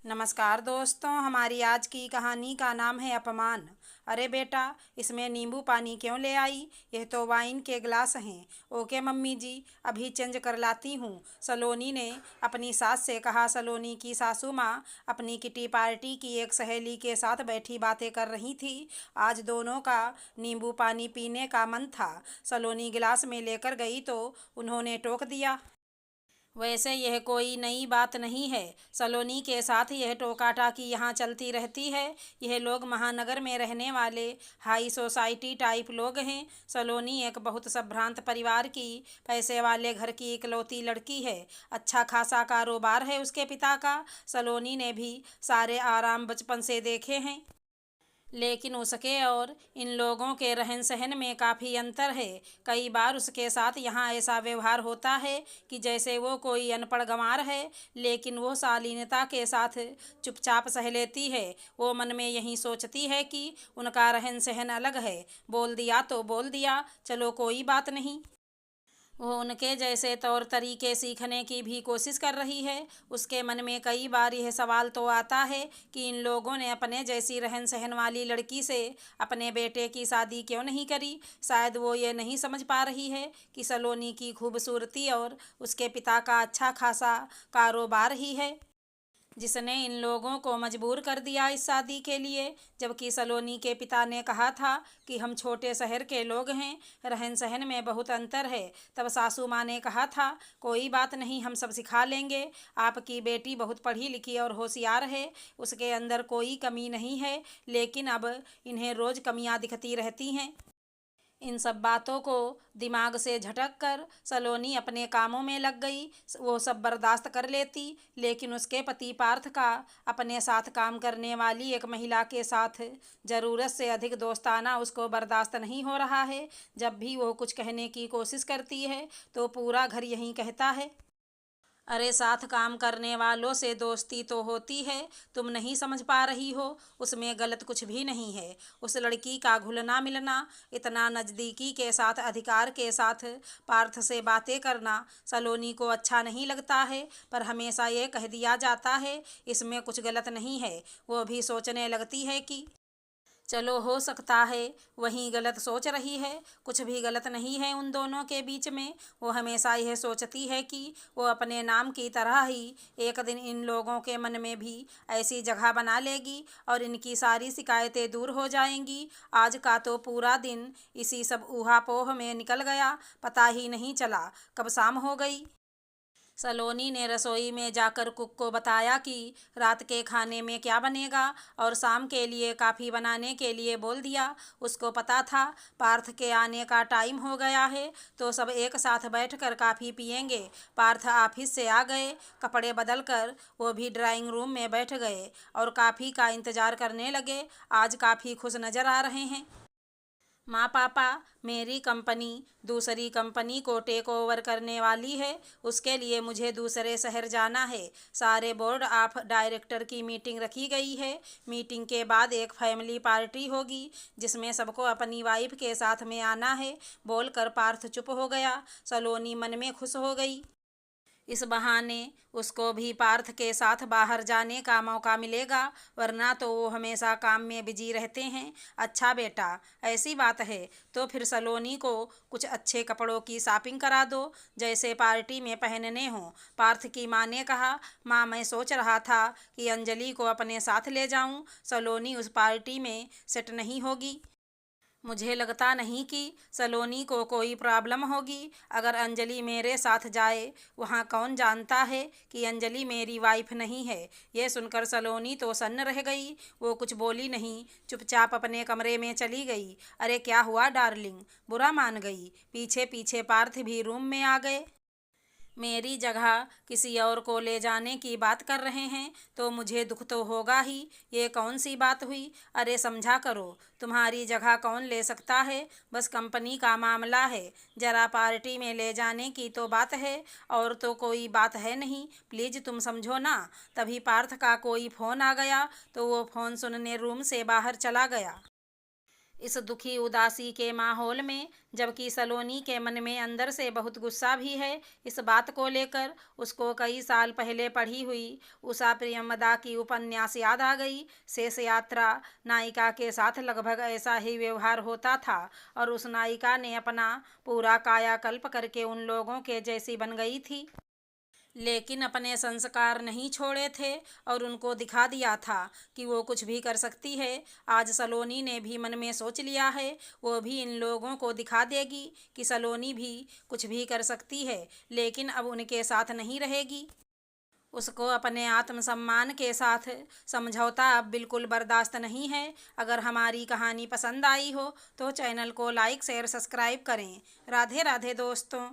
नमस्कार दोस्तों, हमारी आज की कहानी का नाम है अपमान। अरे बेटा, इसमें नींबू पानी क्यों ले आई? यह तो वाइन के गिलास हैं। ओके मम्मी जी, अभी चेंज कर लाती हूँ, सलोनी ने अपनी सास से कहा। सलोनी की सासू माँ अपनी किटी पार्टी की एक सहेली के साथ बैठी बातें कर रही थी। आज दोनों का नींबू पानी पीने का मन था। सलोनी गिलास में लेकर गई तो उन्होंने टोक दिया। वैसे यह कोई नई बात नहीं है। सलोनी के साथ यह टोका-टाकी यहाँ चलती रहती है। यह लोग महानगर में रहने वाले हाई सोसाइटी टाइप लोग हैं। सलोनी एक बहुत संभ्रांत परिवार की, पैसे वाले घर की इकलौती लड़की है। अच्छा खासा कारोबार है उसके पिता का। सलोनी ने भी सारे आराम बचपन से देखे हैं। लेकिन उसके और इन लोगों के रहन सहन में काफ़ी अंतर है। कई बार उसके साथ यहाँ ऐसा व्यवहार होता है कि जैसे वो कोई अनपढ़ गंवार है, लेकिन वो शालीनता के साथ चुपचाप सह लेती है। वो मन में यही सोचती है कि उनका रहन सहन अलग है। बोल दिया तो बोल दिया, चलो कोई बात नहीं। वो उनके जैसे तौर तरीके सीखने की भी कोशिश कर रही है। उसके मन में कई बार यह सवाल तो आता है कि इन लोगों ने अपने जैसी रहन सहन वाली लड़की से अपने बेटे की शादी क्यों नहीं करी। शायद वो ये नहीं समझ पा रही है कि सलोनी की खूबसूरती और उसके पिता का अच्छा खासा कारोबार ही है जिसने इन लोगों को मजबूर कर दिया इस शादी के लिए। जबकि सलोनी के पिता ने कहा था कि हम छोटे शहर के लोग हैं, रहन सहन में बहुत अंतर है। तब सासू माँ ने कहा था, कोई बात नहीं, हम सब सिखा लेंगे। आपकी बेटी बहुत पढ़ी लिखी और होशियार है, उसके अंदर कोई कमी नहीं है। लेकिन अब इन्हें रोज़ कमियां दिखती रहती हैं। इन सब बातों को दिमाग से झटक कर सलोनी अपने कामों में लग गई। वो सब बर्दाश्त कर लेती, लेकिन उसके पति पार्थ का अपने साथ काम करने वाली एक महिला के साथ ज़रूरत से अधिक दोस्ताना उसको बर्दाश्त नहीं हो रहा है। जब भी वो कुछ कहने की कोशिश करती है तो पूरा घर यही कहता है, अरे साथ काम करने वालों से दोस्ती तो होती है, तुम नहीं समझ पा रही हो, उसमें गलत कुछ भी नहीं है। उस लड़की का घुलना मिलना, इतना नज़दीकी के साथ अधिकार के साथ पार्थ से बातें करना सलोनी को अच्छा नहीं लगता है। पर हमेशा ये कह दिया जाता है इसमें कुछ गलत नहीं है। वो भी सोचने लगती है कि चलो हो सकता है वहीं गलत सोच रही है, कुछ भी गलत नहीं है उन दोनों के बीच में। वो हमेशा यह सोचती है कि वो अपने नाम की तरह ही एक दिन इन लोगों के मन में भी ऐसी जगह बना लेगी और इनकी सारी शिकायतें दूर हो जाएंगी। आज का तो पूरा दिन इसी सब ऊहापोह में निकल गया, पता ही नहीं चला कब शाम हो गई। सलोनी ने रसोई में जाकर कुक को बताया कि रात के खाने में क्या बनेगा और शाम के लिए काफ़ी बनाने के लिए बोल दिया। उसको पता था पार्थ के आने का टाइम हो गया है, तो सब एक साथ बैठकर काफ़ी पिएंगे। पार्थ ऑफिस से आ गए, कपड़े बदल कर वो भी ड्राइंग रूम में बैठ गए और काफ़ी का इंतज़ार करने लगे। आज काफ़ी खुश नज़र आ रहे हैं। माँ पापा, मेरी कंपनी दूसरी कंपनी को टेक ओवर करने वाली है, उसके लिए मुझे दूसरे शहर जाना है। सारे बोर्ड ऑफ डायरेक्टर की मीटिंग रखी गई है। मीटिंग के बाद एक फैमिली पार्टी होगी जिसमें सबको अपनी वाइफ के साथ में आना है। बोलकर पार्थ चुप हो गया। सलोनी मन में खुश हो गई, इस बहाने उसको भी पार्थ के साथ बाहर जाने का मौका मिलेगा, वरना तो वो हमेशा काम में बिजी रहते हैं। अच्छा बेटा, ऐसी बात है तो फिर सलोनी को कुछ अच्छे कपड़ों की शॉपिंग करा दो, जैसे पार्टी में पहनने हों। पार्थ की माँ ने कहा, माँ मैं सोच रहा था कि अंजलि को अपने साथ ले जाऊं, सलोनी उस पार्टी में सेट नहीं होगी। मुझे लगता नहीं कि सलोनी को कोई प्रॉब्लम होगी अगर अंजलि मेरे साथ जाए। वहाँ कौन जानता है कि अंजलि मेरी वाइफ नहीं है। ये सुनकर सलोनी तो सन्न रह गई। वो कुछ बोली नहीं, चुपचाप अपने कमरे में चली गई। अरे क्या हुआ डार्लिंग, बुरा मान गई? पीछे पीछे पार्थ भी रूम में आ गए। मेरी जगह किसी और को ले जाने की बात कर रहे हैं तो मुझे दुख तो होगा ही। ये कौन सी बात हुई? अरे समझा करो, तुम्हारी जगह कौन ले सकता है, बस कंपनी का मामला है। जरा पार्टी में ले जाने की तो बात है, और तो कोई बात है नहीं, प्लीज़ तुम समझो ना। तभी पार्थ का कोई फ़ोन आ गया तो वो फ़ोन सुनने रूम से बाहर चला गया। इस दुखी उदासी के माहौल में, जबकि सलोनी के मन में अंदर से बहुत गुस्सा भी है इस बात को लेकर, उसको कई साल पहले पढ़ी हुई उषा प्रियमदा की उपन्यास याद आ गई। शेष यात्रा नायिका के साथ लगभग ऐसा ही व्यवहार होता था और उस नायिका ने अपना पूरा कायाकल्प करके उन लोगों के जैसी बन गई थी, लेकिन अपने संस्कार नहीं छोड़े थे और उनको दिखा दिया था कि वो कुछ भी कर सकती है। आज सलोनी ने भी मन में सोच लिया है, वो भी इन लोगों को दिखा देगी कि सलोनी भी कुछ भी कर सकती है, लेकिन अब उनके साथ नहीं रहेगी। उसको अपने आत्मसम्मान के साथ समझौता अब बिल्कुल बर्दाश्त नहीं है। अगर हमारी कहानी पसंद आई हो तो चैनल को लाइक शेयर सब्सक्राइब करें। राधे राधे दोस्तों।